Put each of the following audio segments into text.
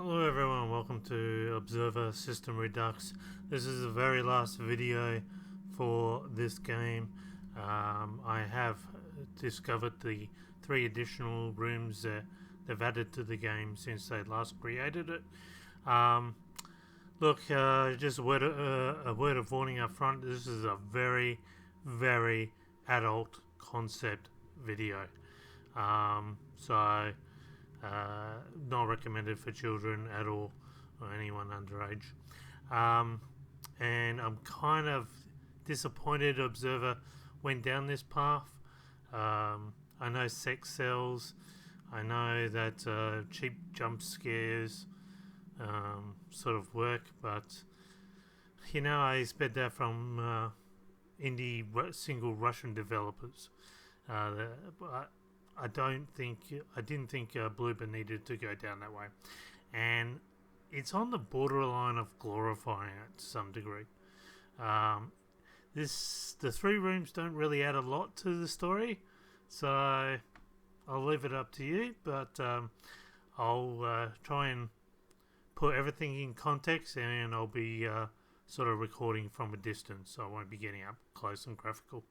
Hello everyone, welcome to Observer System Redux. This is the very last video for this game. I have discovered the 3 additional rooms that they've added to the game since they last created it. Just a word of warning up front. This is a very, very adult concept video. Not recommended for children at all or anyone underage. And I'm kind of disappointed Observer went down this path. I know sex sells. I know that cheap jump scares sort of work, but I expect that from indie single Russian developers. I didn't think Bloober needed to go down that way, and it's on the borderline of glorifying it to some degree. The 3 rooms don't really add a lot to the story, so I'll leave it up to you. But I'll try and put everything in context, and I'll be sort of recording from a distance, so I won't be getting up close and graphical.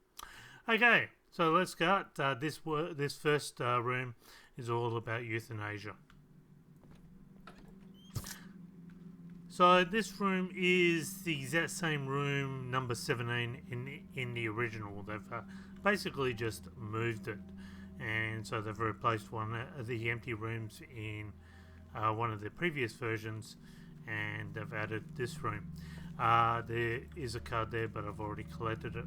Okay, so let's start. This first room is all about euthanasia. So this room is the exact same room, number 17 in the original. They've basically just moved it, and so they've replaced one of the empty rooms in one of the previous versions, and they've added this room. There is a card there, but I've already collected it.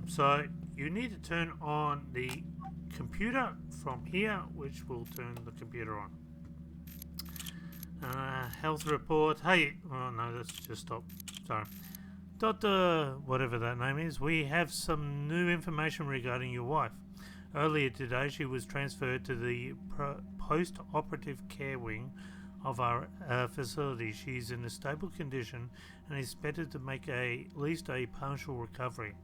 So you need to turn on the computer from here, which will turn the computer on. Health report. Hey, oh no, let's just stop. Sorry. Doctor, whatever that name is, we have some new information regarding your wife. Earlier today, she was transferred to the post-operative care wing of our facility. She's in a stable condition and is expected to make at least a partial recovery.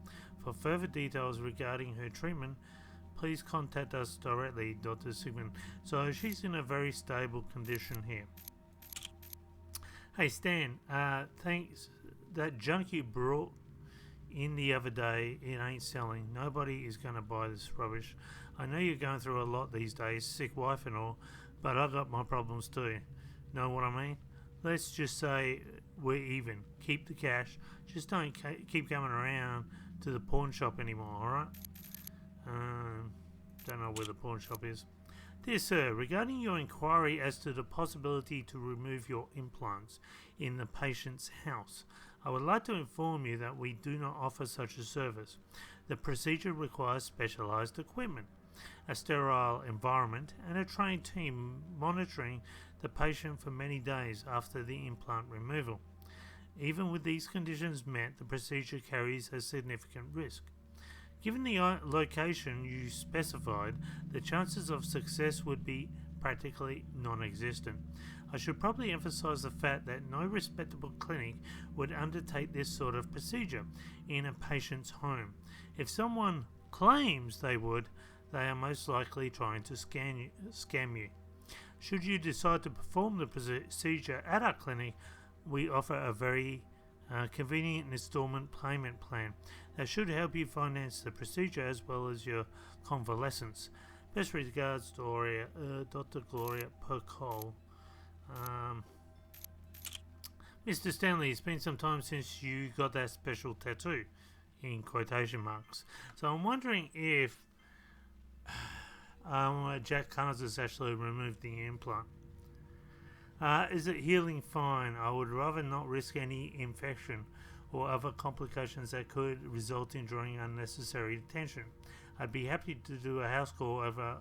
For further details regarding her treatment, please contact us directly, Dr. Sigmund. So she's in a very stable condition here. Hey Stan, thanks. That junk you brought in the other day, it ain't selling. Nobody is going to buy this rubbish. I know you're going through a lot these days, sick wife and all, but I got my problems too. Know what I mean? Let's just say we're even. Keep the cash. Just don't keep coming around to the pawn shop anymore, alright? Don't know where the pawn shop is. Dear sir, regarding your inquiry as to the possibility to remove your implants in the patient's house, I would like to inform you that we do not offer such a service. The procedure requires specialized equipment, a sterile environment, and a trained team monitoring the patient for many days after the implant removal. Even with these conditions met, the procedure carries a significant risk. Given the location you specified, the chances of success would be practically non-existent. I should probably emphasize the fact that no respectable clinic would undertake this sort of procedure in a patient's home. If someone claims they would, they are most likely trying to scam you. Should you decide to perform the procedure at our clinic, we offer a very convenient installment payment plan that should help you finance the procedure as well as your convalescence. Best regards, Dr. Gloria Percol. Mr. Stanley, it's been some time since you got that special tattoo, in quotation marks. So I'm wondering if Jack Carnes has actually removed the implant. Is it healing fine? I would rather not risk any infection or other complications that could result in drawing unnecessary attention. I'd be happy to do a house call over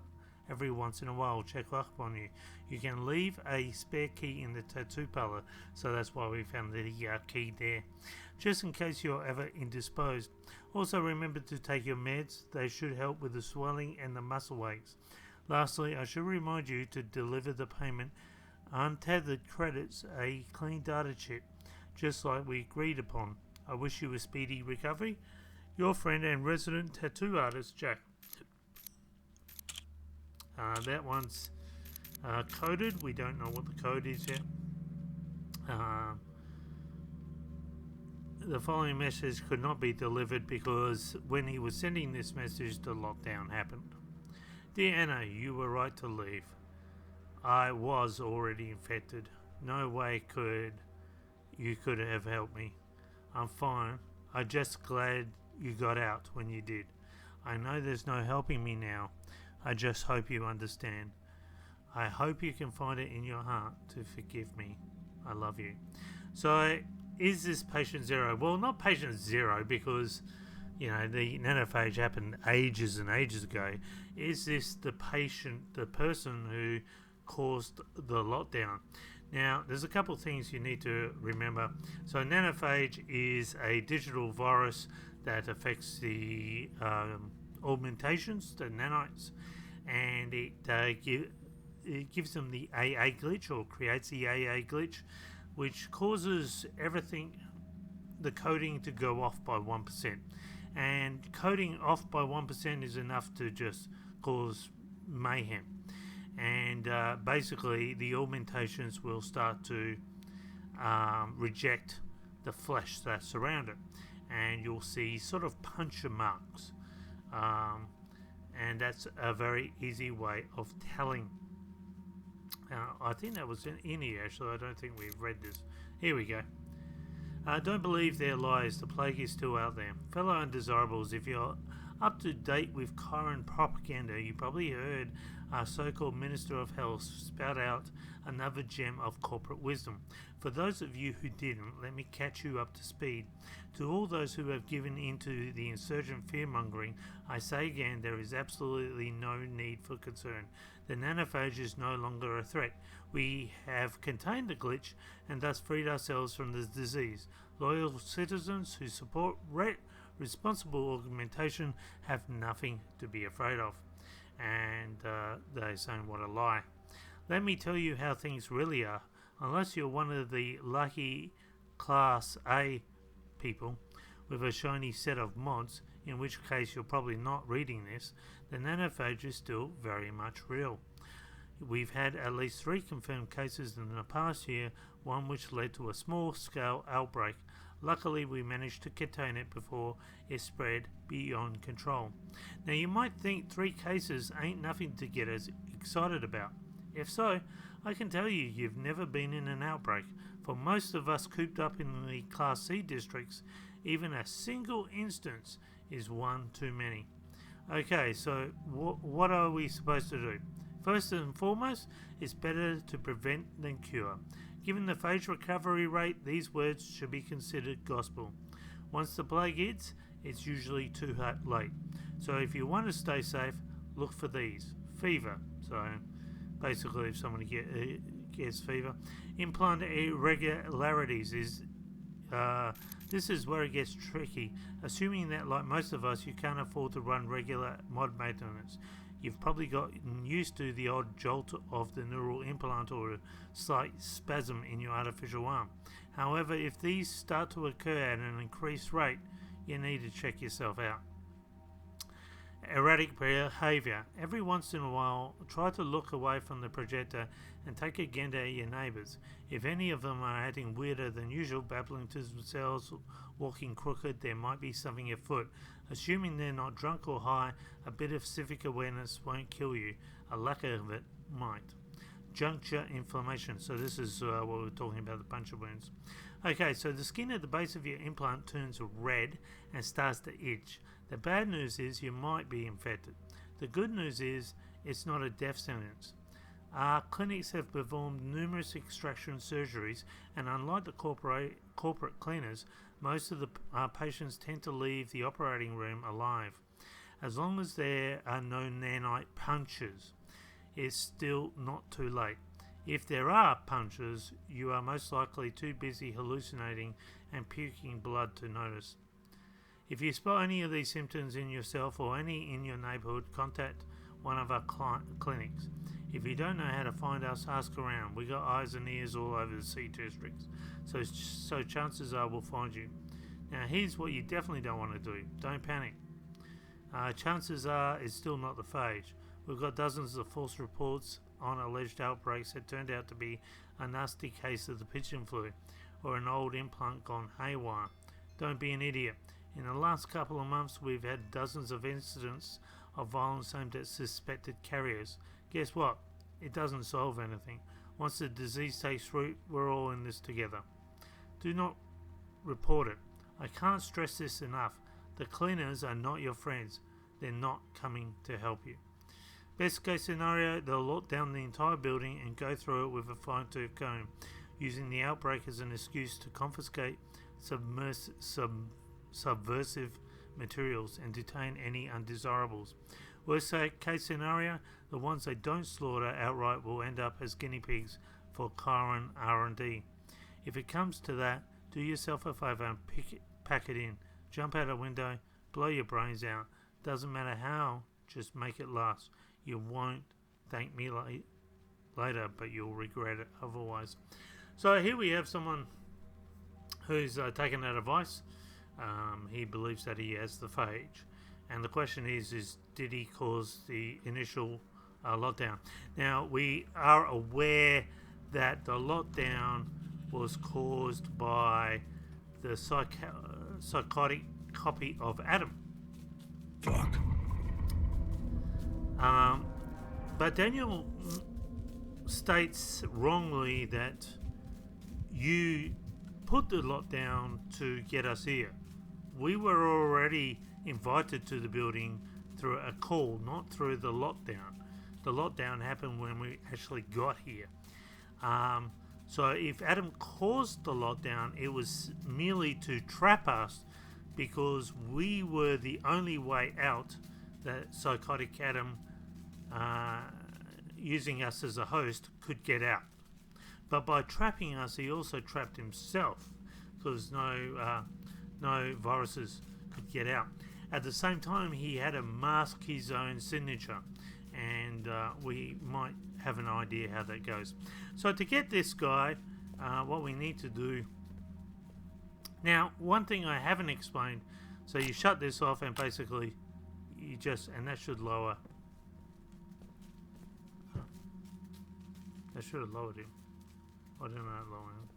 every once in a while, check up on you. You can leave a spare key in the tattoo parlor, so that's why we found the key there, just in case you're ever indisposed. Also remember to take your meds, they should help with the swelling and the muscle aches. Lastly, I should remind you to deliver the payment untethered credits, a clean data chip, just like we agreed upon. I wish you a speedy recovery. Your friend and resident tattoo artist, Jack. That one's Coded, we don't know what the code is yet. The following message could not be delivered because when he was sending this message, the lockdown happened. Dear Anna, you were right to leave. I was already infected. No way you could have helped me. I'm fine. I'm just glad you got out when you did. I know there's no helping me now. I just hope you understand. I hope you can find it in your heart to forgive me. I love you. So, is this patient zero? Well, not patient zero because, the nanophage happened ages and ages ago. Is this the person who caused the lockdown? Now, there's a couple of things you need to remember. So, nanophage is a digital virus that affects the augmentations, the nanites, and it gives them the AA glitch, or creates the AA glitch, which causes the coding to go off by 1%. And coding off by 1% is enough to just cause mayhem. And basically, the augmentations will start to reject the flesh that's around it. And you'll see sort of puncture marks. And that's a very easy way of telling. I think that was in here, actually. I don't think we've read this. Here we go. Don't believe their lies. The plague is still out there. Fellow undesirables, if you're up to date with current propaganda, you probably heard our so-called Minister of Health spout out another gem of corporate wisdom. For those of you who didn't, let me catch you up to speed. To all those who have given into the insurgent fear-mongering, I say again, there is absolutely no need for concern. The nanophage is no longer a threat. We have contained the glitch and thus freed ourselves from the disease. Loyal citizens who support responsible augmentation have nothing to be afraid of. And they're saying what a lie. Let me tell you how things really are. Unless you're one of the lucky Class A people with a shiny set of mods, in which case you're probably not reading this, the nanophage is still very much real. We've had at least 3 confirmed cases in the past year, one which led to a small-scale outbreak. Luckily, we managed to contain it before it spread beyond control. Now, you might think 3 cases ain't nothing to get as excited about. If so, I can tell you you've never been in an outbreak. For most of us cooped up in the Class C districts, even a single instance is one too many. Okay, so what are we supposed to do? First and foremost, it's better to prevent than cure. Given the phage recovery rate, these words should be considered gospel. Once the plague hits, it's usually too late. So if you want to stay safe, look for these. Fever. So basically if someone gets fever. Implant irregularities is this is where it gets tricky. Assuming that, like most of us, you can't afford to run regular mod maintenance. You've probably gotten used to the odd jolt of the neural implant or a slight spasm in your artificial arm. However, if these start to occur at an increased rate, you need to check yourself out. Erratic behavior. Every once in a while, try to look away from the projector and take a gander at your neighbours. If any of them are acting weirder than usual, babbling to themselves, walking crooked, there might be something afoot. Assuming they're not drunk or high, a bit of civic awareness won't kill you. A lack of it might. Juncture inflammation. So this is what we're talking about, the puncture wounds. Okay, so the skin at the base of your implant turns red and starts to itch. The bad news is you might be infected. The good news is it's not a death sentence. Our clinics have performed numerous extraction surgeries, and unlike the corporate cleaners, most of the patients tend to leave the operating room alive. As long as there are no nanite punctures, it's still not too late. If there are punctures, you are most likely too busy hallucinating and puking blood to notice. If you spot any of these symptoms in yourself or any in your neighbourhood, contact one of our clinics. If you don't know how to find us, ask around. We got eyes and ears all over the C districts, so chances are we'll find you. Now here's what you definitely don't want to do. Don't panic. Chances are it's still not the phage. We've got dozens of false reports on alleged outbreaks had turned out to be a nasty case of the pigeon flu or an old implant gone haywire. Don't be an idiot. In the last couple of months, we've had dozens of incidents of violence aimed at suspected carriers. Guess what? It doesn't solve anything. Once the disease takes root, we're all in this together. Do not report it. I can't stress this enough. The cleaners are not your friends. They're not coming to help you. Best case scenario, they'll lock down the entire building and go through it with a fine-tooth comb, using the outbreak as an excuse to confiscate subversive materials and detain any undesirables. Worst case scenario, the ones they don't slaughter outright will end up as guinea pigs for current R&D. If it comes to that, do yourself a favour and pack it in. Jump out a window, blow your brains out. Doesn't matter how, just make it last. You won't thank me later, but you'll regret it otherwise. So here we have someone who's taken that advice. He believes that he has the phage. And the question is did he cause the initial lockdown? Now, we are aware that the lockdown was caused by the psychotic copy of Adam. Fuck. But Daniel states wrongly that you put the lockdown to get us here. We were already invited to the building through a call, not through the lockdown. The lockdown happened when we actually got here. So if Adam caused the lockdown, it was merely to trap us because we were the only way out that psychotic Adam, using us as a host, could get out. But by trapping us, he also trapped himself because no viruses could get out. At the same time, he had to mask his own signature, and we might have an idea how that goes. So to get this guy, what we need to do... Now, one thing I haven't explained, so you shut this off and basically you just... and that should lower... That should have lowered him. Why didn't that lower him?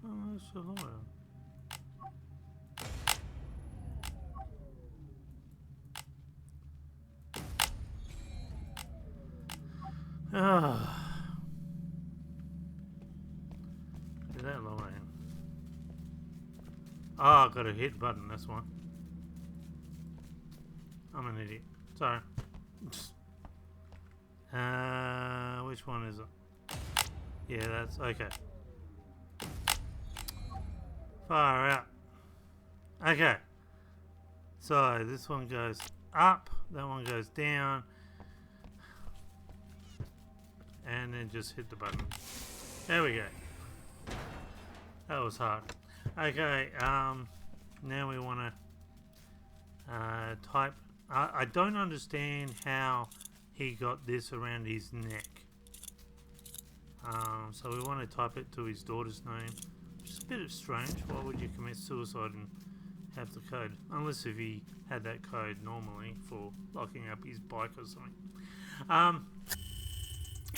Oh, that's so low. Did that lower him? Oh, I got to hit the button, that's why. I'm an idiot. Sorry. Which one is it? Yeah, that's okay. Far out. Okay. So this one goes up, that one goes down, and then just hit the button. There we go. That was hard. Okay. Now we want to type. I don't understand how he got this around his neck. So we want to type it to his daughter's name. Which is a bit strange. Why would you commit suicide and have the code? Unless if he had that code normally for locking up his bike or something.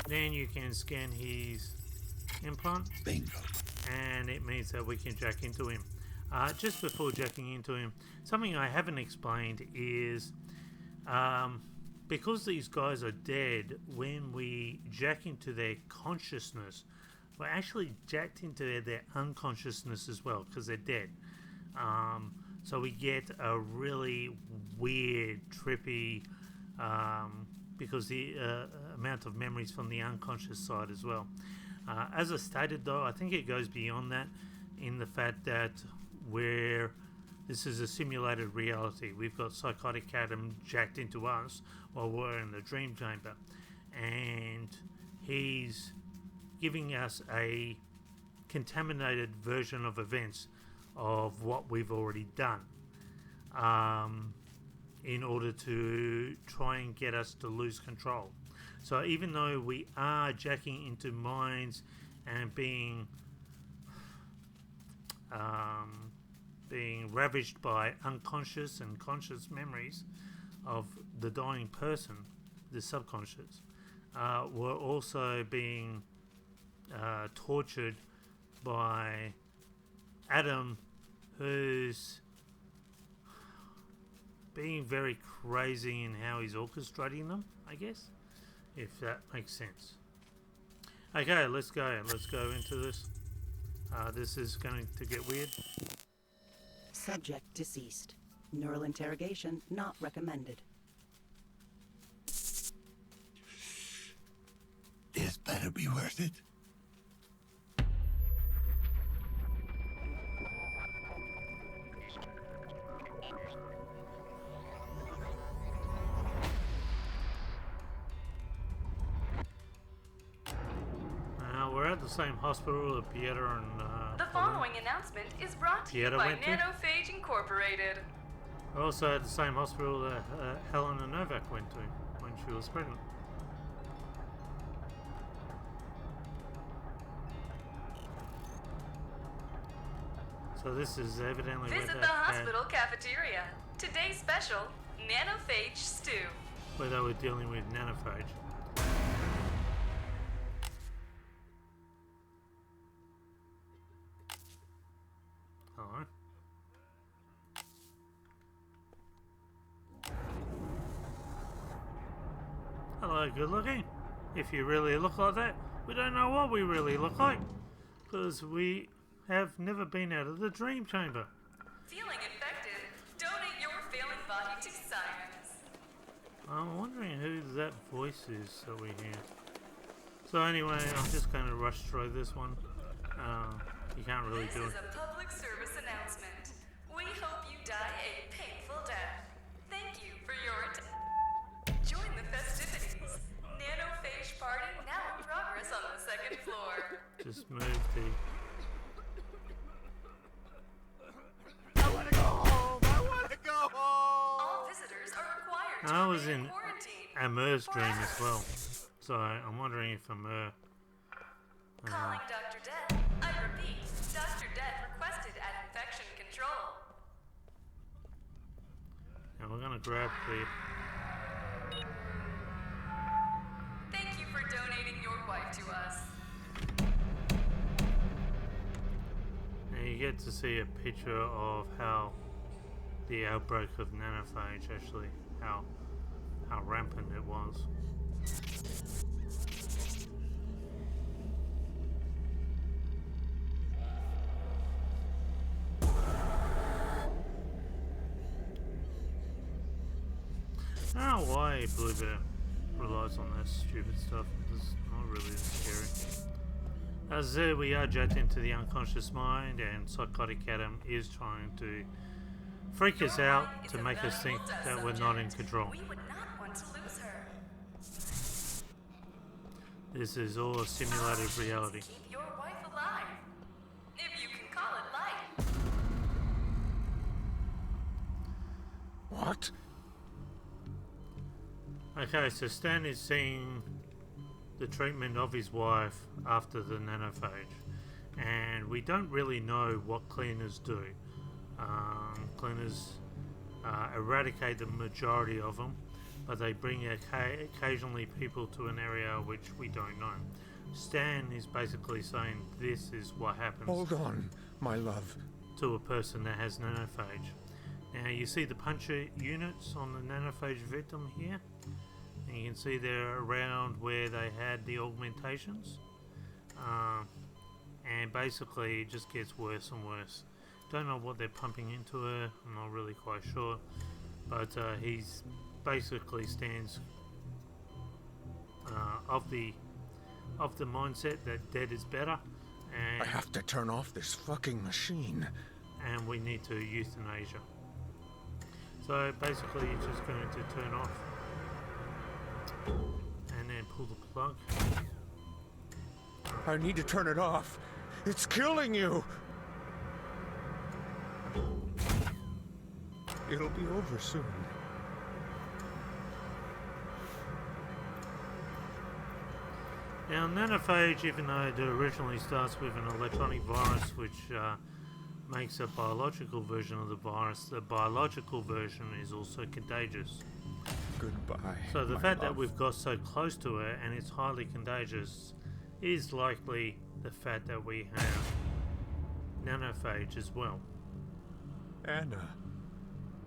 Then you can scan his implant. Bingo. And it means that we can jack into him. Just before jacking into him, something I haven't explained is because these guys are dead, when we jack into their consciousness, we're actually jacked into their unconsciousness as well because they're dead. So we get a really weird, trippy, because the amount of memories from the unconscious side as well. As I stated though, I think it goes beyond that in the fact that this is a simulated reality. We've got psychotic Adam jacked into us while we're in the dream chamber, and he's giving us a contaminated version of events of what we've already done, in order to try and get us to lose control. So even though we are jacking into minds and being being ravaged by unconscious and conscious memories of the dying person, the subconscious, were also being tortured by Adam, who's being very crazy in how he's orchestrating them, I guess, if that makes sense. Okay, let's go into this. This is going to get weird. Subject deceased. Neural interrogation not recommended. This better be worth it. We're at the same hospital that Pieta and the following announcement is brought to you by Nanophage Incorporated. We're also at the same hospital that Helena Novak went to when she was pregnant. So this is evidently Visit the hospital cafeteria. Today's special, Nanophage Stew. Where they were dealing with nanophage. Hello. Hello, good looking. If you really look like that, we don't know what we really look like. Because we have never been out of the dream chamber. Feeling infected? Donate your failing body to science. I'm wondering who that voice is that we hear. So anyway, I'm just going to rush through this one. You can't really do it. This is a public service announcement. We hope you die a painful death. Thank you for your attention. Join the festivities. Nanophage party now in progress on the second floor. Just move the... I want to go home! I want to go home! All visitors are required to I was remain in quarantined. Amer's dream as well. So I'm wondering if Amer... Calling Dr. Death. I repeat, Dr. Death requested at infection control. and we're going to grab the... Thank you for donating your wife to us. And you get to see a picture of how the outbreak of nanophage actually, how rampant it was. I don't know why Bloober relies on that stupid stuff. It's not really scary. As I said, we are jacked into the unconscious mind, and psychotic Adam is trying to freak us out to make us think that we're not in control. We would not want to lose her. This is all a simulated reality. Keep your wife alive. If you can call it life. What? Okay, so Stan is seeing the treatment of his wife after the nanophage, and we don't really know what cleaners do. Cleaners eradicate the majority of them, but they bring occasionally people to an area which we don't know. Stan is basically saying this is what happens. Hold on, my love. To a person that has nanophage. Now you see the puncture units on the nanophage victim here, and you can see they're around where they had the augmentations, and basically it just gets worse and worse. Don't know what they're pumping into her, I'm not really quite sure, but he's basically stands of the mindset that dead is better, and I have to turn off this fucking machine. And we need to euthanasia. So basically you're just going to turn off and then pull the plug. I need to turn it off. It's killing you. It'll be over soon. Now, nanophage, even though it originally starts with an electronic virus which makes a biological version of the virus. The biological version is also contagious. Goodbye. So the my fact that love. we've got so close to it and it's highly contagious is likely the fact that we have nanophage as well. Anna.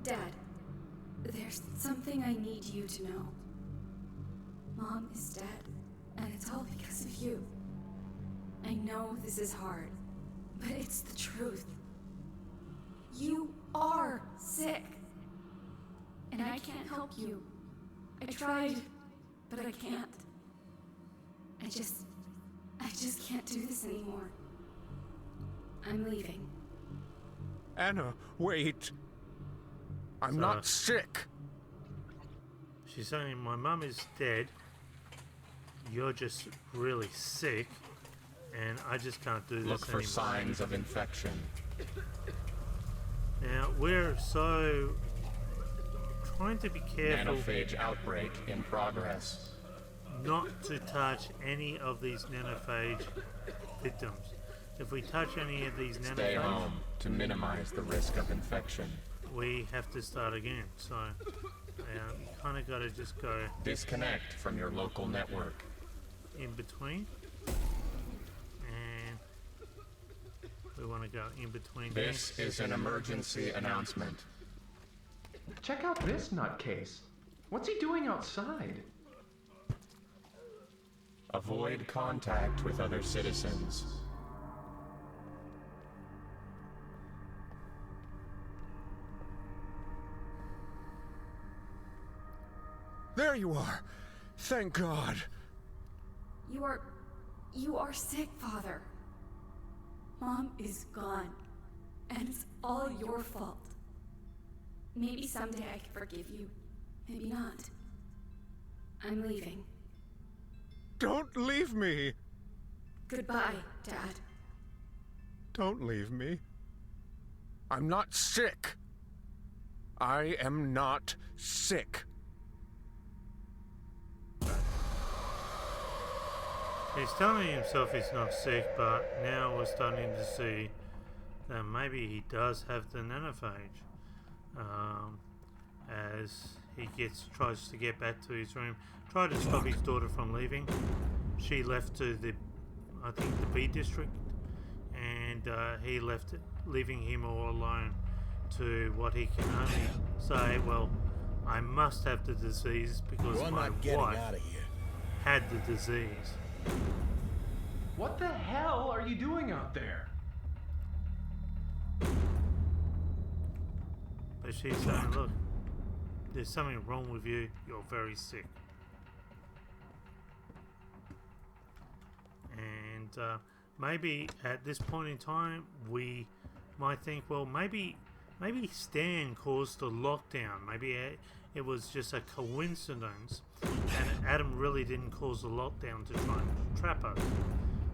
Dad, there's something I need you to know. Mom is dead, and it's all because of you. I know this is hard, but it's the truth. You are sick. And I can't help you. I tried, but I can't. I just can't do this anymore. I'm leaving. Anna, wait. I'm So- not sick. She's saying, my mum is dead, you're just really sick, and I just can't do this Look for anymore. signs of infection. Now, we're so trying to be careful Nanophage outbreak in progress. not to touch any of these nanophage victims. If we touch any of these Stay nanophage, home to minimize the risk of infection. we have to start again. So, you kind of got to just go Disconnect from your local network. in between. And we want to go in between here. This is an emergency announcement. Check out this nutcase. What's he doing outside? Avoid contact with other citizens. There you are. Thank God. You are sick, Father. Mom is gone, and it's all your fault. Maybe someday I can forgive you. Maybe not. I'm leaving. Don't leave me. Goodbye, Dad. Don't leave me. I'm not sick. I am not sick. He's telling himself he's not sick, but now we're starting to see that maybe he does have the nanophage. As he tries to get back to his room, tried to stop his daughter from leaving. She left to I think the B district, and he left, leaving him all alone to what he can only say, well, I must have the disease because You're my not getting wife out of here. had the disease. What the hell are you doing out there? But she's saying, look, there's something wrong with you, you're very sick. And maybe at this point in time, we might think, well, maybe Stan caused the lockdown. Maybe it was just a coincidence, and Adam really didn't cause the lockdown to try and trap us.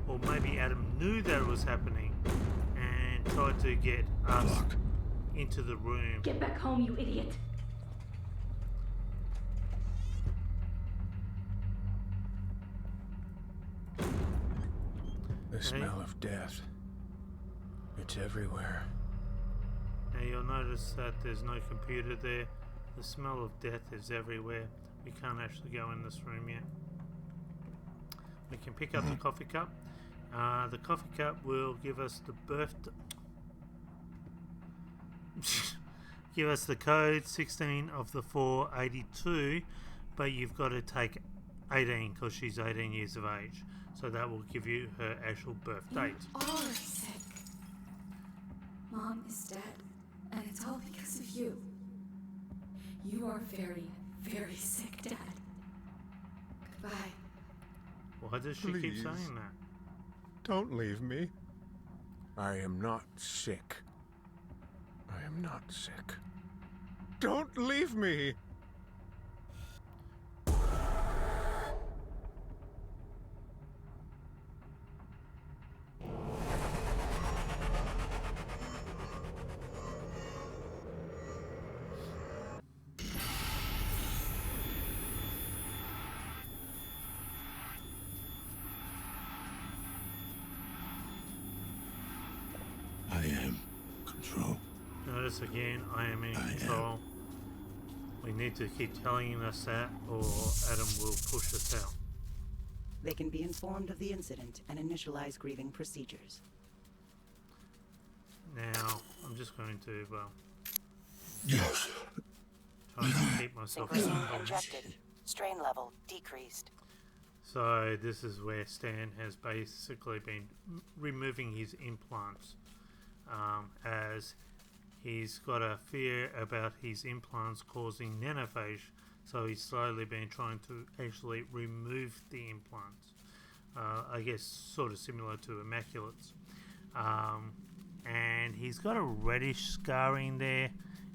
Or maybe Adam knew that it was happening and tried to get us into the room. Get back home, you idiot. The smell of death. It's everywhere. Now you'll notice that there's no computer there. The smell of death is everywhere. We can't actually go in this room yet. We can pick up the coffee cup. The coffee cup will give us the give us the code 16 of the 482, but you've got to take 18 because she's 18 years of age. So that will give you her actual birth date. You are sick. Mom is dead, and it's all because of you. You are very, very sick, Dad. Goodbye. Why does she keep Please. saying that? Don't leave me. I am not sick. I am not sick. Don't leave me! I am notice again, I am in control. We need to keep telling us that, or Adam will push us out. They can be informed of the incident and initialize grieving procedures. Now, I'm just going to, Yes. try to keep myself calm. Injected. Strain level decreased. So this is where Stan has basically been removing his implants, as he's got a fear about his implants causing nanophage, so he's slowly been trying to actually remove the implants. I guess sort of similar to immaculates. And he's got a reddish scarring there.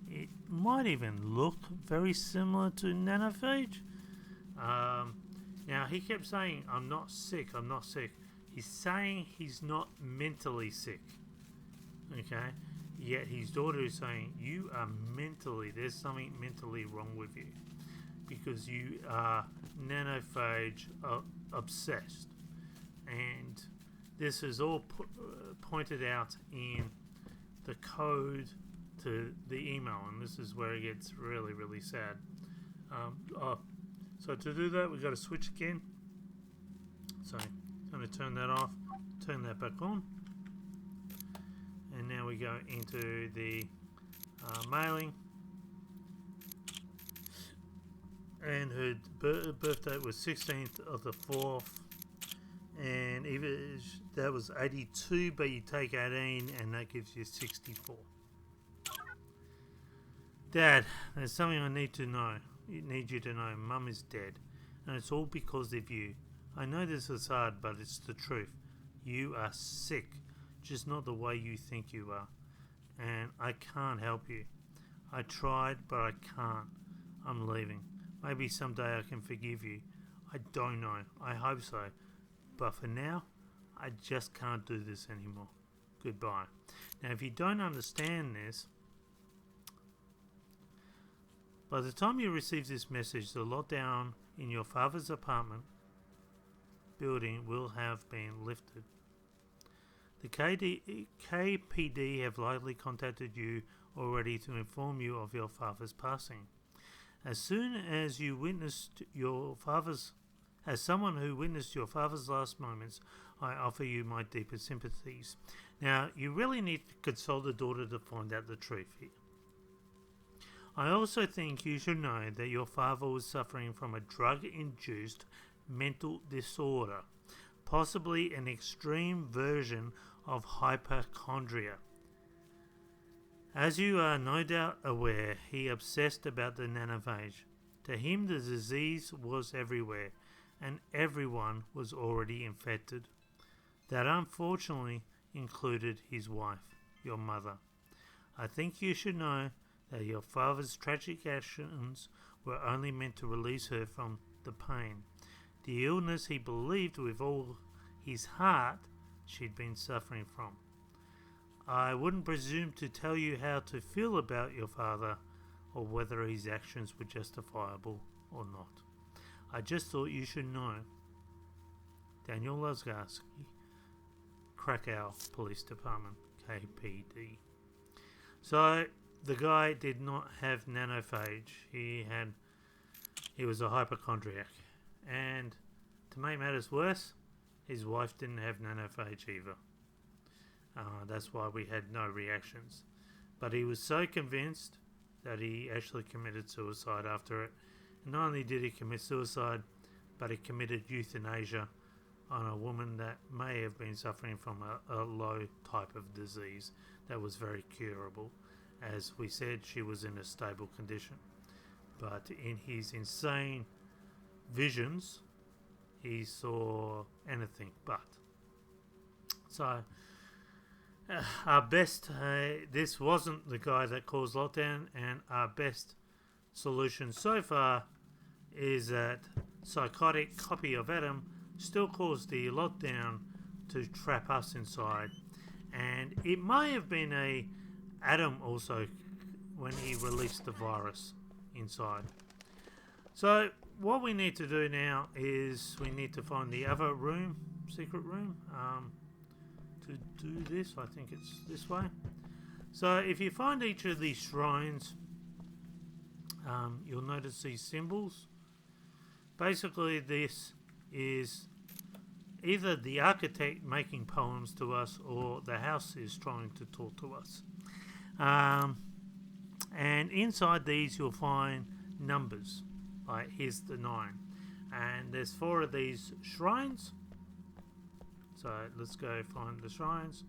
It might even look very similar to nanophage. Now he kept saying, I'm not sick, I'm not sick. He's saying he's not mentally sick. Okay? Yet his daughter is saying, you are there's something mentally wrong with you. Because you are nanophage obsessed. And this is all pointed out in the code to the email. And this is where it gets really, really sad. So to do that, we've got to switch again. So I'm going to turn that off, turn that back on. And now we go into the mailing. And her birthday was 16th of the 4th. And even that was 82, but you take 18 and that gives you 64. Dad, there's something I need to know. Need you to know. Mum is dead. And it's all because of you. I know this is hard, but it's the truth. You are sick. Just not the way you think you are. And I can't help you. I tried, but I can't. I'm leaving. Maybe someday I can forgive you. I don't know. I hope so. But for now, I just can't do this anymore. Goodbye. Now, if you don't understand this, by the time you receive this message, the lockdown in your father's apartment building will have been lifted. The KPD have likely contacted you already to inform you of your father's passing. As soon as you witnessed as someone who witnessed your father's last moments, I offer you my deepest sympathies. Now, you really need to consult the daughter to find out the truth here. I also think you should know that your father was suffering from a drug-induced mental disorder, possibly an extreme version of hypochondria. As you are no doubt aware, he obsessed about the nanophage. To him, the disease was everywhere, and everyone was already infected. That unfortunately included his wife, your mother. I think you should know that your father's tragic actions were only meant to release her from the pain. The illness he believed with all his heart she'd been suffering from. I wouldn't presume to tell you how to feel about your father or whether his actions were justifiable or not. I just thought you should know. Daniel Lozgarski, Krakow Police Department, KPD. So, the guy did not have nanophage. He was a hypochondriac. And to make matters worse, his wife didn't have nanophage either. That's why we had no reactions. But he was so convinced that he actually committed suicide after it. And not only did he commit suicide, but he committed euthanasia on a woman that may have been suffering from a low type of disease that was very curable. As we said, she was in a stable condition. But in his insane visions, he saw anything but. So, our best, this wasn't the guy that caused lockdown, and our best solution so far is that psychotic copy of Adam still caused the lockdown to trap us inside. And it may have been Adam also when he released the virus inside. So what we need to do now is we need to find the other room, secret room, to do this. I think it's this way. So if you find each of these shrines, you'll notice these symbols. Basically, this is either the architect making poems to us, or the house is trying to talk to us. And inside these you'll find numbers. Like here's the 9, and there's 4 of these shrines. So let's go find the shrines.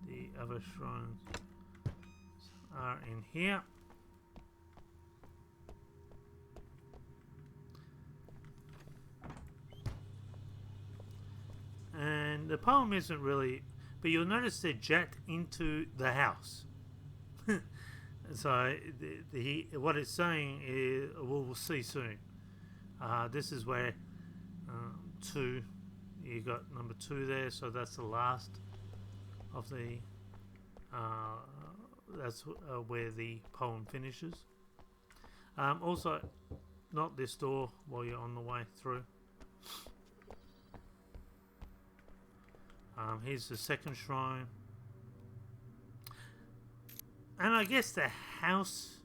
The other shrines are in here. And the poem isn't really, but you'll notice they're jacked into the house. So what it's saying is, we'll see soon. This is where 2, you got number 2 there, so that's the last of the, that's where the poem finishes. Also, not this door while you're on the way through. Here's the second shrine. And I guess the house,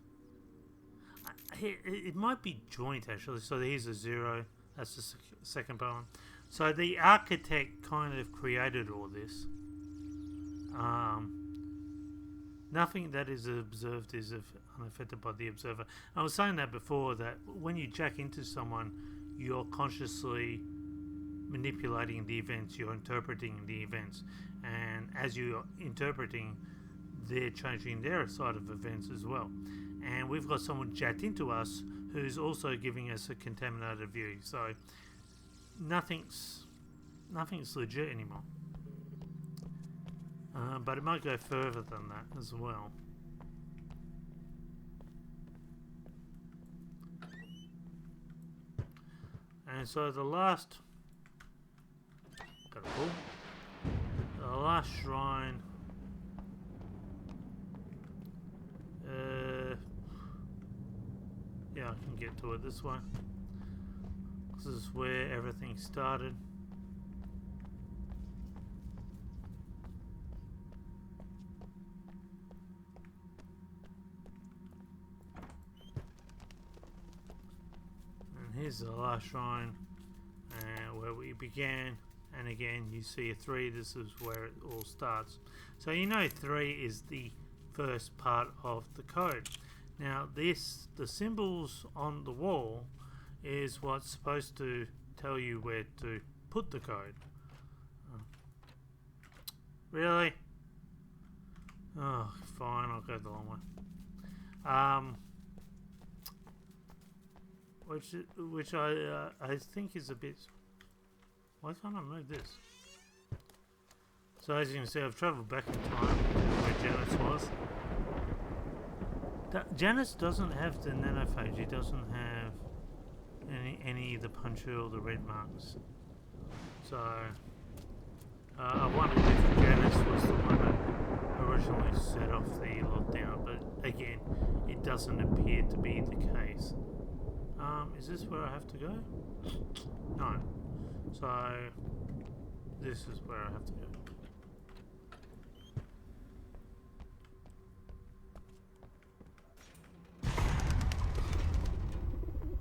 it might be joint actually. So here's a 0. That's the second poem. So the architect kind of created all this. Nothing that is observed is unaffected by the observer. I was saying that before, that when you jack into someone, you're consciously manipulating the events, you're interpreting the events, and as you're interpreting, they're changing their side of events as well. And we've got someone jacked into us who's also giving us a contaminated view, so nothing's legit anymore. But it might go further than that as well. And so the last shrine, yeah, I can get to it this way. This is where everything started. And here's the last shrine, where we began. And again, you see a 3. This is where it all starts. So you know 3 is the first part of the code. Now the symbols on the wall is what's supposed to tell you where to put the code. Really? Oh, fine, I'll go the long way. Which I think is a bit. Why can't I move this? So as you can see, I've travelled back in time to where Janice was. Janice doesn't have the nanophage. He doesn't have any of the puncture or the red marks. So I wondered if Janice was the one that originally set off the lockdown, but again, it doesn't appear to be the case. Is this where I have to go? No. So this is where I have to go.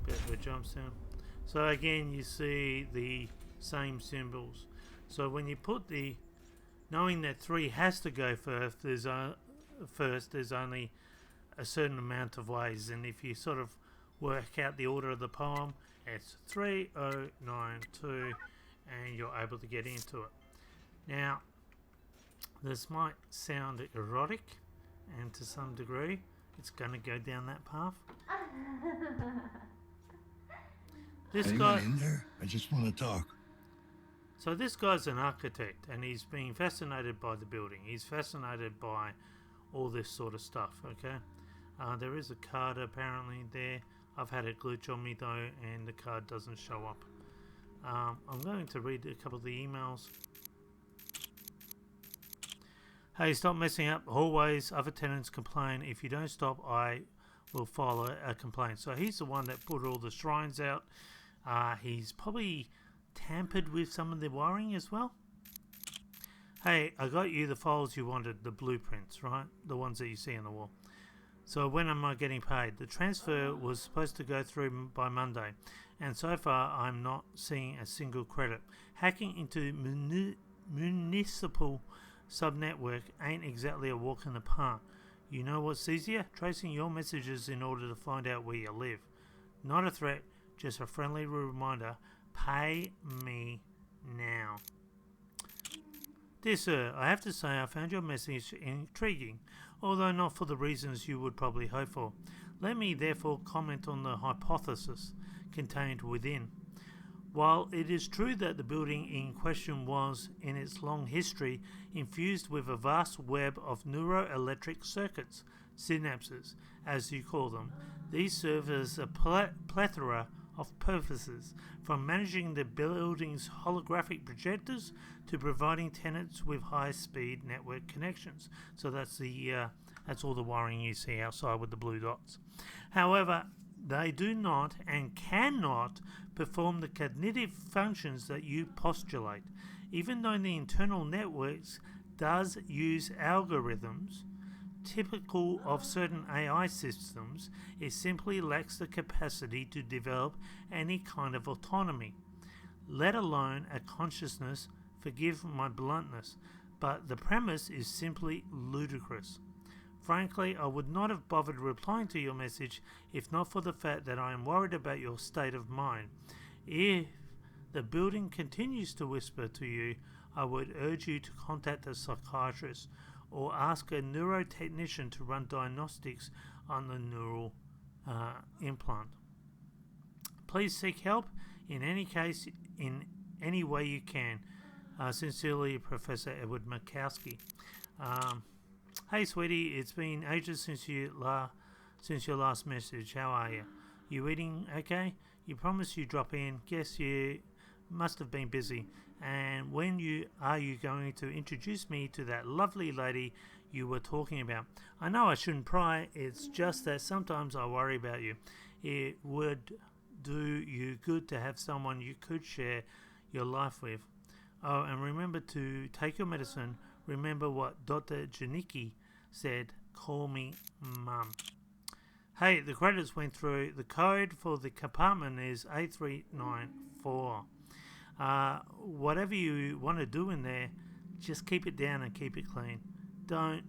Bit of a jump sound. So again, you see the same symbols. So when you put the, knowing that 3 has to go first, there's only a certain amount of ways, and if you sort of work out the order of the poem, it's 3092, and you're able to get into it. Now, this might sound erotic, and to some degree, it's going to go down that path. This guy in there? I just want to talk. So this guy's an architect, and he's being fascinated by the building. He's fascinated by all this sort of stuff. Okay, there is a card apparently there. I've had it glitch on me though, and the card doesn't show up. I'm going to read a couple of the emails. Hey, stop messing up hallways. Other tenants complain. If you don't stop, I will file a complaint. So he's the one that put all the shrines out. He's probably tampered with some of the wiring as well? Hey, I got you the files you wanted, the blueprints, right? The ones that you see on the wall. So when am I getting paid? The transfer was supposed to go through by Monday, and so far I'm not seeing a single credit. Hacking into municipal subnetwork ain't exactly a walk in the park. You know what's easier? Tracing your messages in order to find out where you live. Not a threat, just a friendly reminder. Pay me now. Dear sir, I have to say I found your message intriguing, although not for the reasons you would probably hope for. Let me therefore comment on the hypothesis contained within. While it is true that the building in question was, in its long history, infused with a vast web of neuroelectric circuits, synapses, as you call them, these serve as a plethora of purposes, from managing the building's holographic projectors to providing tenants with high-speed network connections. So that's all the wiring you see outside with the blue dots. However, they do not and cannot perform the cognitive functions that you postulate. Even though the internal networks does use algorithms typical of certain AI systems, it simply lacks the capacity to develop any kind of autonomy, let alone a consciousness. Forgive my bluntness, but the premise is simply ludicrous. Frankly, I would not have bothered replying to your message if not for the fact that I am worried about your state of mind. If the building continues to whisper to you, I would urge you to contact a psychiatrist or ask a neurotechnician to run diagnostics on the neural implant. Please seek help in any case, in any way you can. Sincerely, Professor Edward Makowski. Hey, sweetie, it's been ages since your last message. How are you? You eating okay? You promised you'd drop in. Guess you must have been busy. And when are you going to introduce me to that lovely lady you were talking about? I know I shouldn't pry. It's just that sometimes I worry about you. It would do you good to have someone you could share your life with. Oh, and remember to take your medicine. Remember what Dr. Janicki said. Call me Mum. Hey, the credits went through. The code for the compartment is A394. Whatever you want to do in there, just keep it down and keep it clean. Don't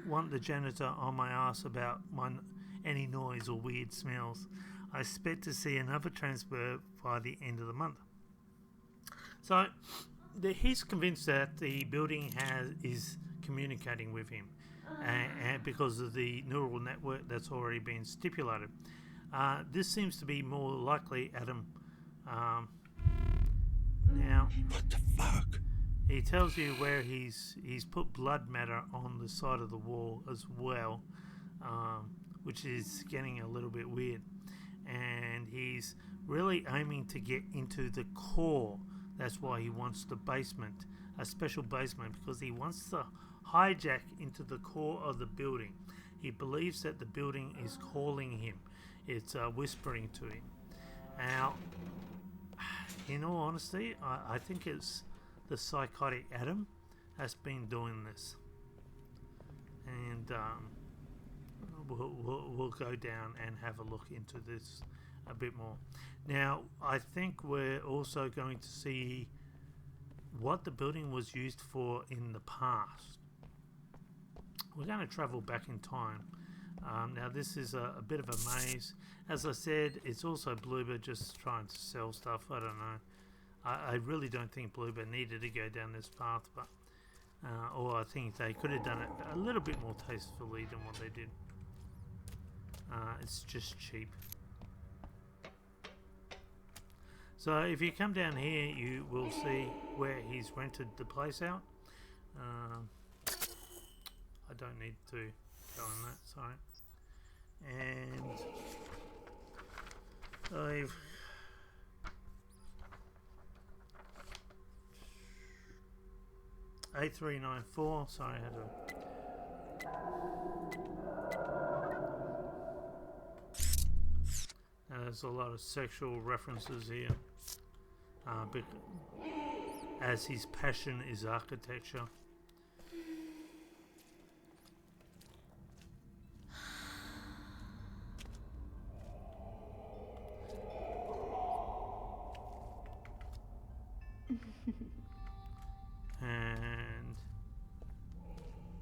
want the janitor on my ass about any noise or weird smells. I expect to see another transfer by the end of the month. So he's convinced that the building is communicating with him, and because of the neural network that's already been stipulated. This seems to be more likely, Adam. Now, what the fuck? He tells you where he's put blood matter on the side of the wall as well, which is getting a little bit weird. And he's really aiming to get into the core. That's why he wants the basement, a special basement, because he wants to hijack into the core of the building. He believes that the building is calling him. It's whispering to him. Now, in all honesty, I think it's the psychotic Adam has been doing this. And we'll go down and have a look into this a bit more. Now, I think we're also going to see what the building was used for in the past. We're going to travel back in time. Now, this is a bit of a maze. As I said, it's also Bloober just trying to sell stuff. I don't know. I really don't think Bloober needed to go down this path, but or I think they could have done it a little bit more tastefully than what they did. It's just cheap. So if you come down here, you will see where he's rented the place out. I don't need to go on that, sorry. And I've A394, sorry, I had to. Now there's a lot of sexual references here. as his passion is architecture. And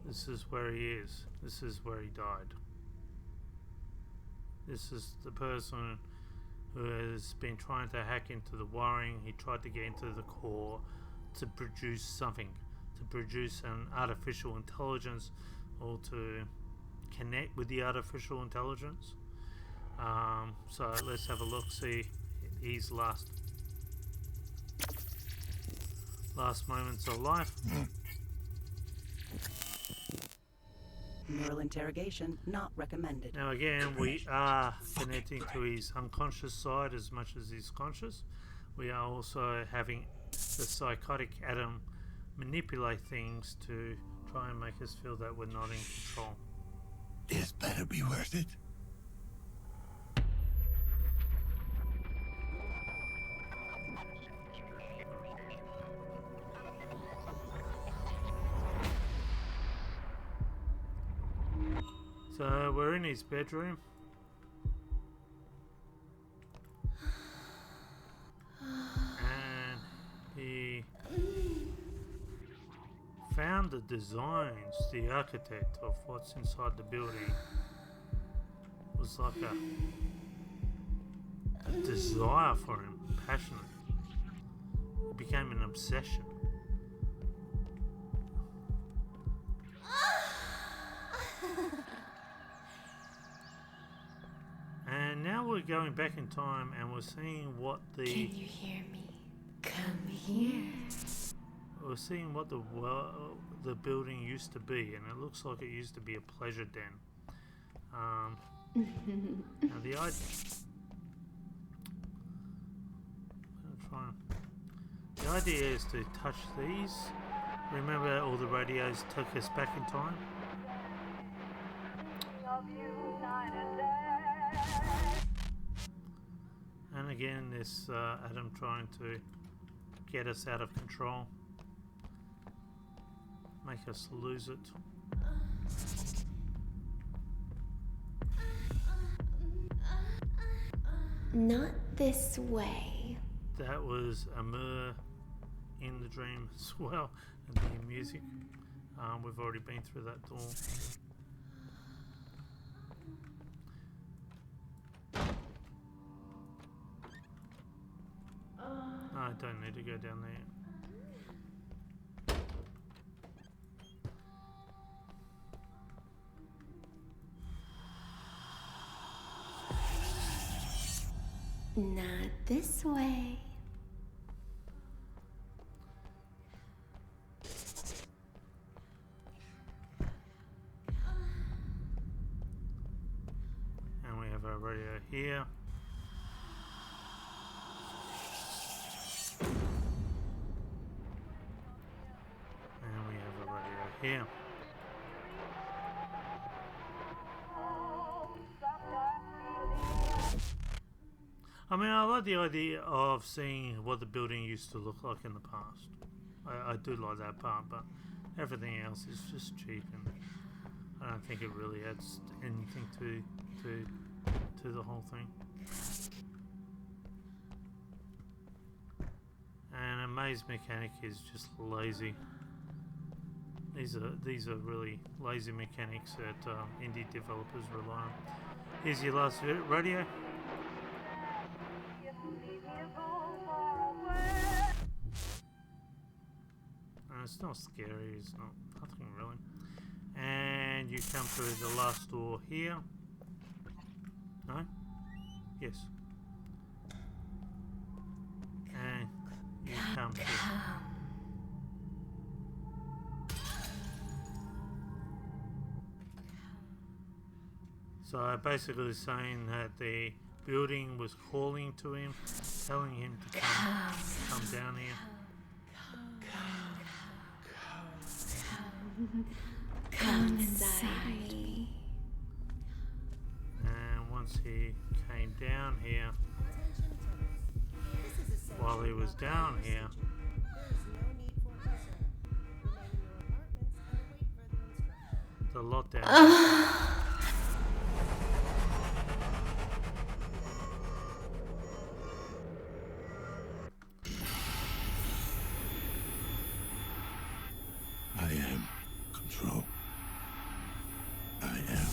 this is where he is. This is where he died. This is the person who has been trying to hack into the wiring. He tried to get into the core to produce something, to produce an artificial intelligence, or to connect with the artificial intelligence. So let's have a look, see his last moments of life. Neural interrogation not recommended. Now again, we are connecting to his unconscious side as much as he's conscious. We are also having the psychotic Adam manipulate things to try and make us feel that we're not in control. This better be worth it. So we're in his bedroom. And he found the designs, the architect of what's inside the building was like a desire for him, passionate. It became an obsession. And now we're going back in time and we're seeing what the... Can you hear me? Come here. We're seeing what the building used to be, and it looks like it used to be a pleasure den. Now the idea is to touch these. Remember, all the radios took us back in time. And again, this Adam trying to get us out of control, make us lose it. Not this way. That was Amur in the dream as well, and the music. We've already been through that door. I don't need to go down there. Not this way. And we have our radio here. And we have a radio here. I mean, I like the idea of seeing what the building used to look like in the past. I do like that part, but everything else is just cheap, and I don't think it really adds anything to the whole thing. And a maze mechanic is just lazy. These are really lazy mechanics that indie developers rely on. Here's your last radio. It's not scary, it's not nothing really. And you come through the last door here. No? Yes. And you come through. So basically saying that the building was calling to him, telling him to come down here. Come inside me. And once he came down here, while he was down here. The lockdown. I am control. I am.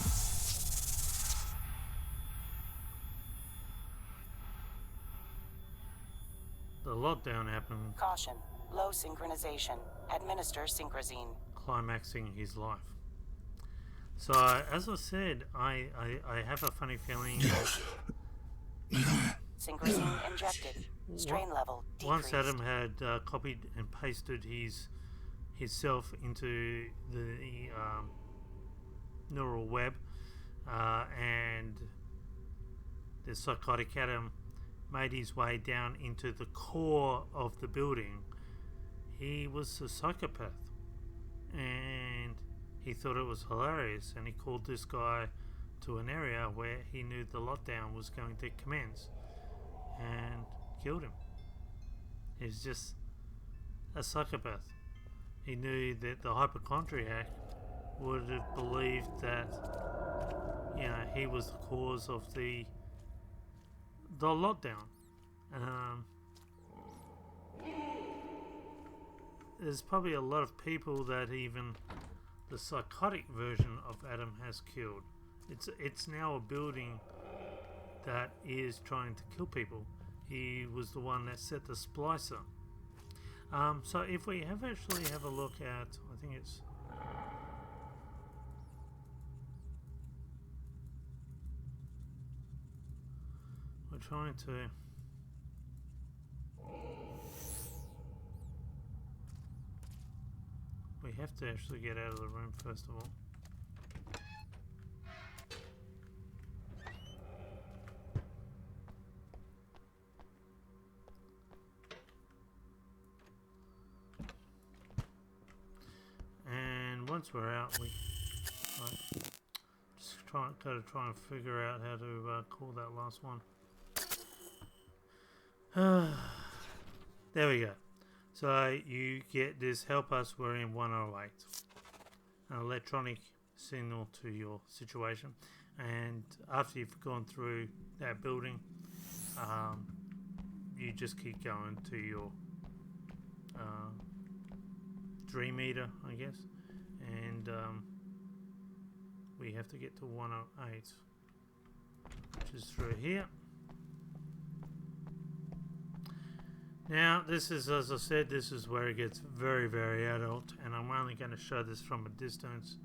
The lockdown happened, Caution. Low synchronization. Administer synchrosine. climaxing his life. So, as I said, I have a funny feeling Yes. Synchrosine injected. Strain level once decreased. Adam had copied and pasted himself into the neural web, and the psychotic Adam made his way down into the core of the building, he was a psychopath, and he thought it was hilarious, and he called this guy to an area where he knew the lockdown was going to commence, and killed him. He's just a psychopath. He knew that the hypochondriac would have believed that, you know, he was the cause of the lockdown. There's probably a lot of people that even the psychotic version of Adam has killed. It's now a building that is trying to kill people. He was the one that set the splicer. So if we have a look at, I think it's we're trying to we have to actually get out of the room first of all. And once we're out, we just gotta try and figure out how to call that last one. There we go. So you get this, help us, we're in 108. An electronic signal to your situation. And after you've gone through that building, you just keep going to your dream eater, I guess. And we have to get to 108, which is through here. Now, this is, as I said, this is where it gets very, very adult, and I'm only going to show this from a distance,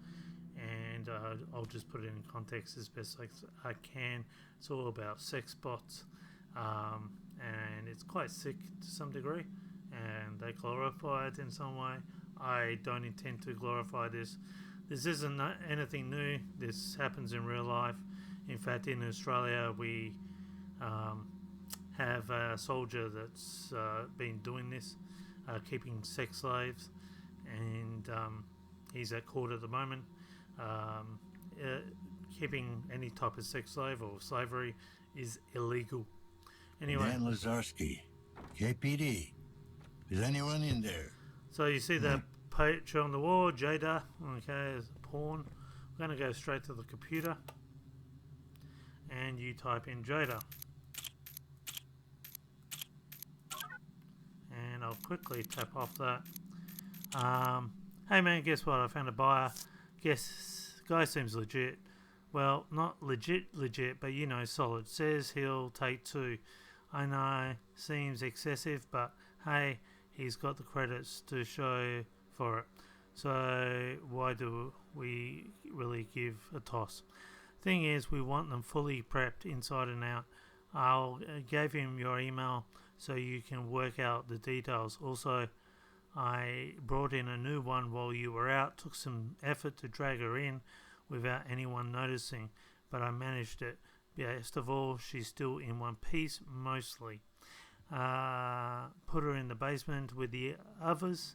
and I'll just put it in context as best I can. It's all about sex bots, and it's quite sick to some degree, and they glorify it in some way. I don't intend to glorify this. This isn't anything new. This happens in real life. In fact, in Australia, we have a soldier that's been doing this, keeping sex slaves, and he's at court at the moment. Keeping any type of sex slave or slavery is illegal. Anyway, Dan Lazarski, KPD. Is anyone in there? So you see that picture on the wall, Jada. Okay, there's a porn. We're going to go straight to the computer, and you type in Jada. And I'll quickly tap off that. Hey man, guess what? I found a buyer. Guy seems legit. Well, not legit, but you know, solid. Says he'll take 2. I know, seems excessive, but hey, he's got the credits to show for it. So why do we really give a toss? Thing is, we want them fully prepped inside and out. I'll gave him your email so you can work out the details. Also, I brought in a new one while you were out. Took some effort to drag her in without anyone noticing, but I managed it. Best of all, she's still in one piece, mostly. Put her in the basement with the others,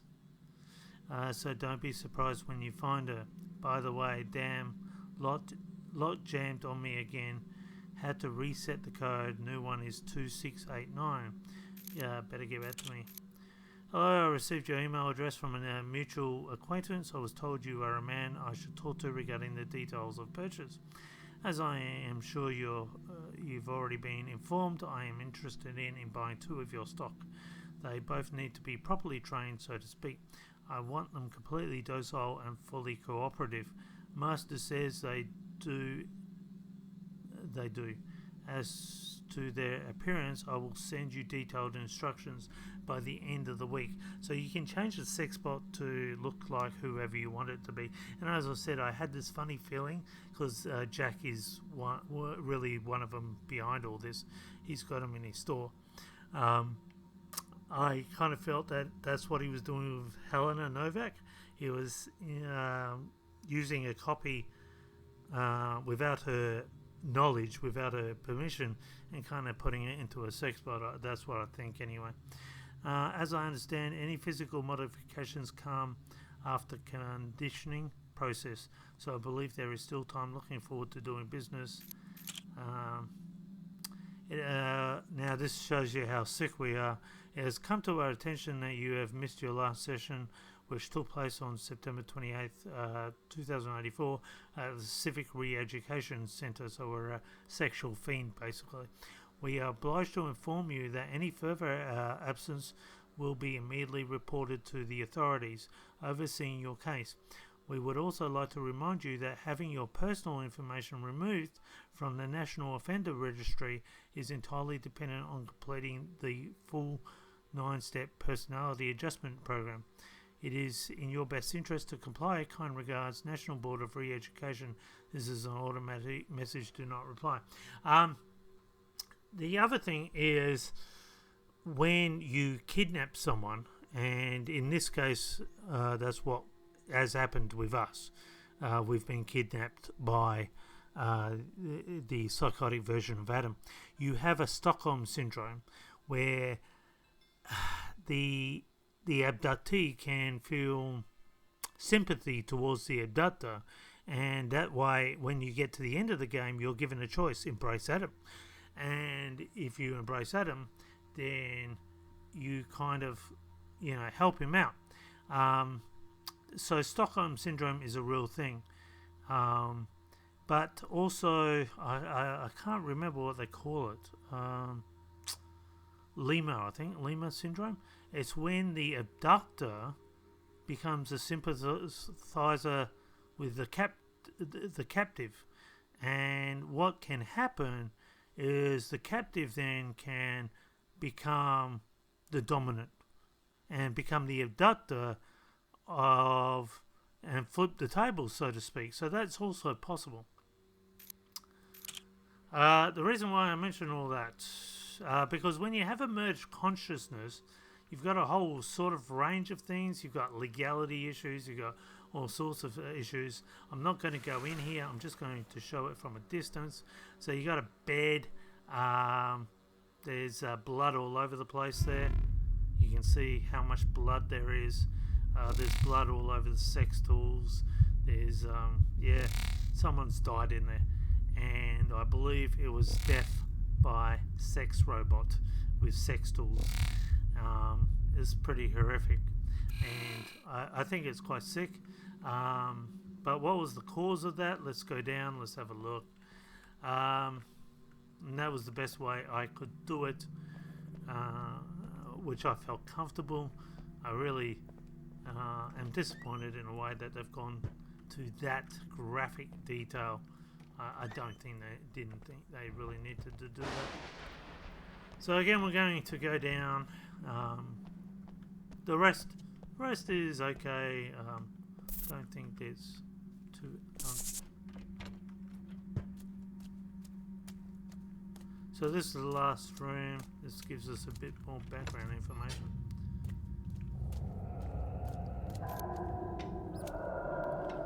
so don't be surprised when you find her. By the way, damn, lot jammed on me again. Had to reset the code. New one is 2689. better get back to me. Hello, I received your email address from a mutual acquaintance. I was told you are a man I should talk to regarding the details of purchase. As I am sure you've already been informed, I am interested in buying 2 of your stock. They both need to be properly trained, so to speak. I want them completely docile and fully cooperative. Master says they do. As to their appearance, I will send you detailed instructions by the end of the week. So you can change the sex bot to look like whoever you want it to be. And as I said, I had this funny feeling because Jack is really one of them behind all this. He's got them in his store. I kind of felt that that's what he was doing with Helena Novak. He was using a copy without her knowledge, without her permission, and kind of putting it into a sex bot. That's what I think anyway. As I understand, any physical modifications come after conditioning process, so I believe there is still time. Looking forward to doing business. Now this shows you how sick we are. It has come to our attention that you have missed your last session, which took place on September 28th, 2084 at the Civic Re-Education Centre, so we're a sexual fiend basically. We are obliged to inform you that any further absence will be immediately reported to the authorities overseeing your case. We would also like to remind you that having your personal information removed from the National Offender Registry is entirely dependent on completing the full 9-step personality adjustment program. It is in your best interest to comply. Kind regards, National Board of Re-Education. This is an automatic message, do not reply. The other thing is when you kidnap someone, and in this case, that's what has happened with us. We've been kidnapped by the psychotic version of Adam. You have a Stockholm syndrome where the abductee can feel sympathy towards the abductor, and that way when you get to the end of the game you're given a choice: embrace Adam. And if you embrace Adam, then you kind of help him out. So Stockholm syndrome is a real thing, but also I can't remember what they call it. Lima syndrome. It's when the abductor becomes a sympathizer with the captive, and what can happen is the captive then can become the dominant and become the abductor of, and flip the tables, so to speak. So that's also possible. The reason why I mention all that, because when you have a merged consciousness, you've got a whole sort of range of things. You've got legality issues, you've got all sorts of issues. I'm not going to go in here, I'm just going to show it from a distance. So you got a bed, there's blood all over the place there. You can see how much blood there is. There's blood all over the sex tools. There's someone's died in there, and I believe it was death by sex robot with sex tools. It's pretty horrific, and I think it's quite sick. But what was the cause of that? Let's go down, let's have a look. And that was the best way I could do it, which I felt comfortable. I really am disappointed in a way that they've gone to that graphic detail. I don't think they really needed to do that. So again, we're going to go down. The rest is okay. Don't think there's too. So this is the last room. This gives us a bit more background information.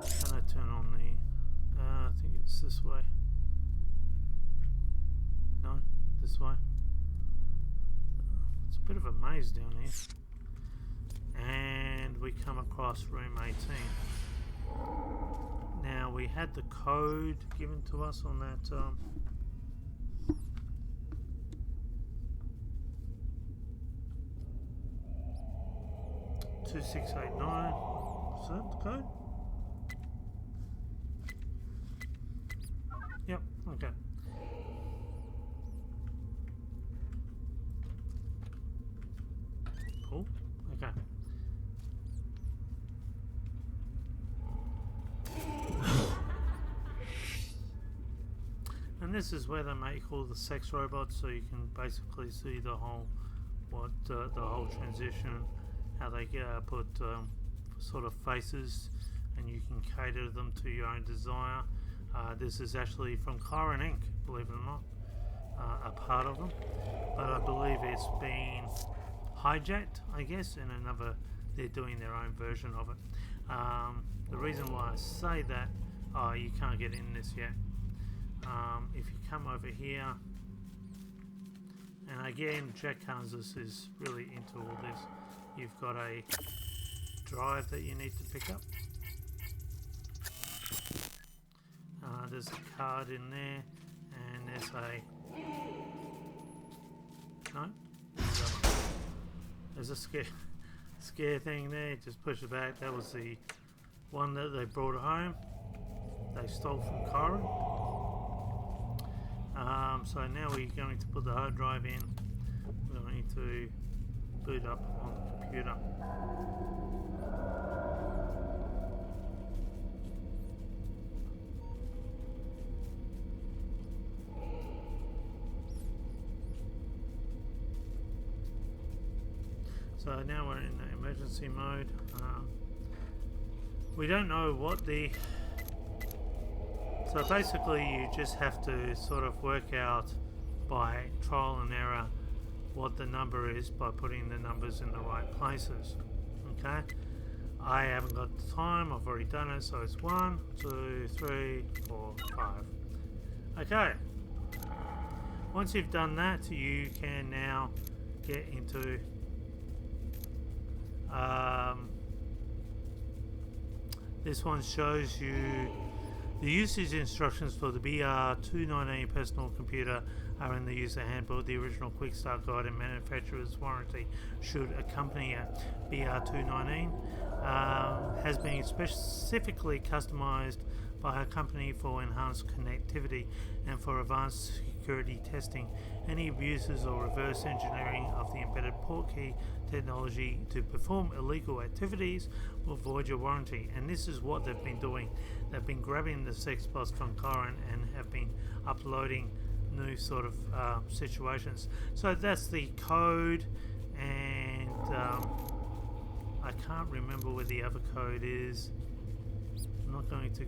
Can I turn on the... I think it's this way. No, this way. It's a bit of a maze down here. And we come across room 18. Now we had the code given to us on that... 2689. Is that the code? Yep, okay. Cool, okay. And this is where they make all the sex robots, so you can basically see the whole, the whole transition, how they put sort of faces, and you can cater them to your own desire. This is actually from Chiron Inc., believe it or not, a part of them, but I believe it's been hijacked, I guess, in another. They're doing their own version of it. The reason why I say that, you can't get in this yet. If you come over here, and again, Jack Kansas is really into all this. You've got a drive that you need to pick up. There's a card in there, and there's a no. There's a scare thing there. Just push it back. That was the one that they brought home. They stole from Chiron. So now we're going to put the hard drive in. We're going to boot up on the computer. So now we're in the emergency mode. We don't know what the... So basically you just have to sort of work out by trial and error what the number is by putting the numbers in the right places. Okay? I haven't got the time, I've already done it, so it's 1, 2, 3, 4, 5. Okay. Once you've done that, you can now get into this one shows you the usage instructions for the BR219 personal computer are in the user handbook. The original quick start guide and manufacturer's warranty should accompany it. BR219 has been specifically customized by a company for enhanced connectivity and for advanced security testing. Any abuses or reverse engineering of the embedded port key technology to perform illegal activities will void your warranty. And this is what they've been doing. They've been grabbing the sex bots from Chiron and have been uploading new sort of situations. So that's the code, and I can't remember where the other code is. I'm going to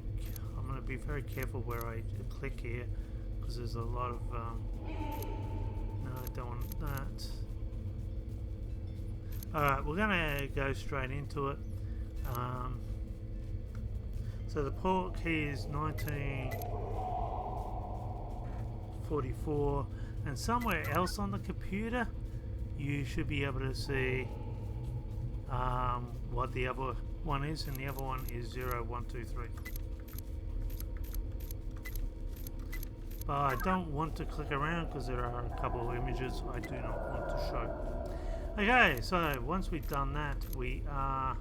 be very careful where I click here, because there's a lot of no, I don't want that. Alright, we're gonna go straight into it. So the port key is 1944, and somewhere else on the computer you should be able to see what the other one is, and the other one is 0123. But I don't want to click around because there are a couple of images I do not want to show. Okay, so once we've done that, we are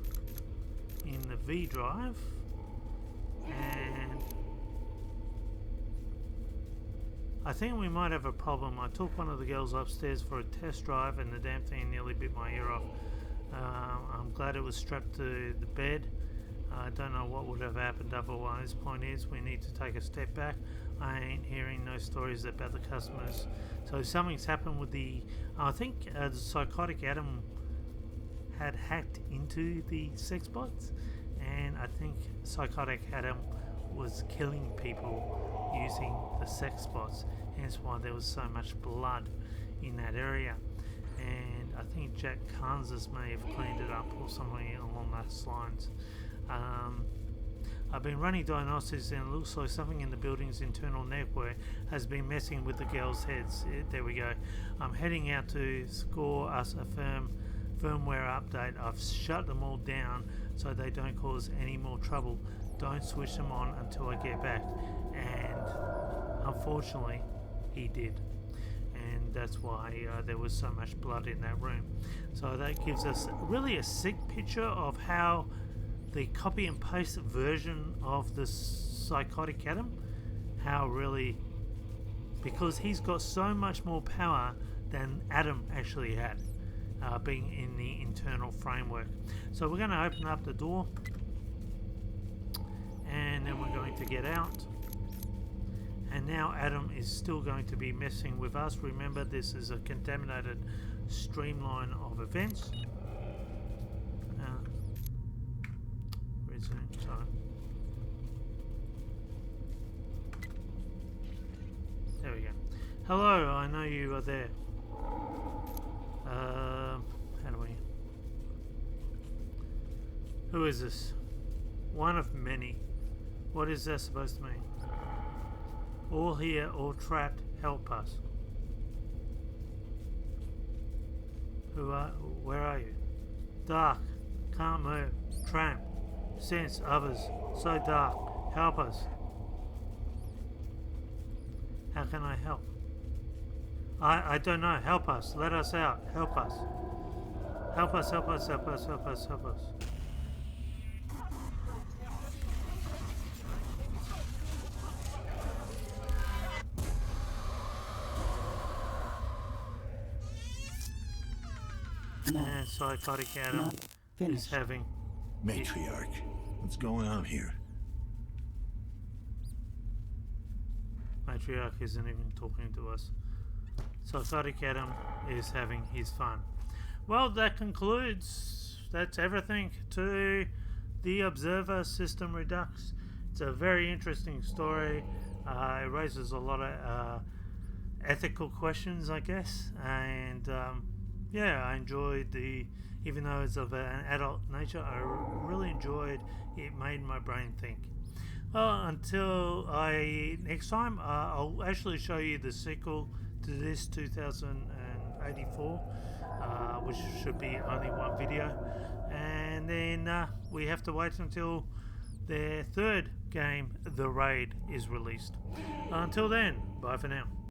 in the V drive, and I think we might have a problem. I took one of the girls upstairs for a test drive and the damn thing nearly bit my ear off. I'm glad it was strapped to the bed. I don't know what would have happened otherwise. Point is, we need to take a step back. I ain't hearing no stories about the customers. So something's happened with the... I think the psychotic Adam had hacked into the sex bots, and I think psychotic Adam was killing people using the sex bots. Hence why there was so much blood in that area. And I think Jack Kansas may have cleaned it up or something along those lines. I've been running diagnostics, and it looks like something in the building's internal network has been messing with the girls' heads. There we go. I'm heading out to score us a firmware update. I've shut them all down so they don't cause any more trouble. Don't switch them on until I get back. And unfortunately, he did. And and that's why there was so much blood in that room. So that gives us really a sick picture of how the copy and paste version of the psychotic Adam, how really, because he's got so much more power than Adam actually had, being in the internal framework. So we're going to open up the door, and then we're going to get out. And now Adam is still going to be messing with us. Remember, this is a contaminated streamline of events. Resume time. There we go. Hello, I know you are there. How do we... Who is this? One of many. What is that supposed to mean? All here, all trapped, help us. Where are you? Dark, can't move, tramp, sense others, so dark, help us. How can I help? I don't know, help us, let us out, help us. Help us, help us, help us, help us, help us. And psychotic Adam is having... Matriarch, what's going on here? Matriarch isn't even talking to us. Psychotic Adam is having his fun. Well, that concludes. That's everything to the Observer System Redux. It's a very interesting story. It raises a lot of ethical questions, I guess. And yeah, I enjoyed even though it's of an adult nature, I really enjoyed it. Made my brain think. Well, until next time, I'll actually show you the sequel to this 2084, which should be only one video, and then we have to wait until their third game, The Raid, is released. Until then, bye for now.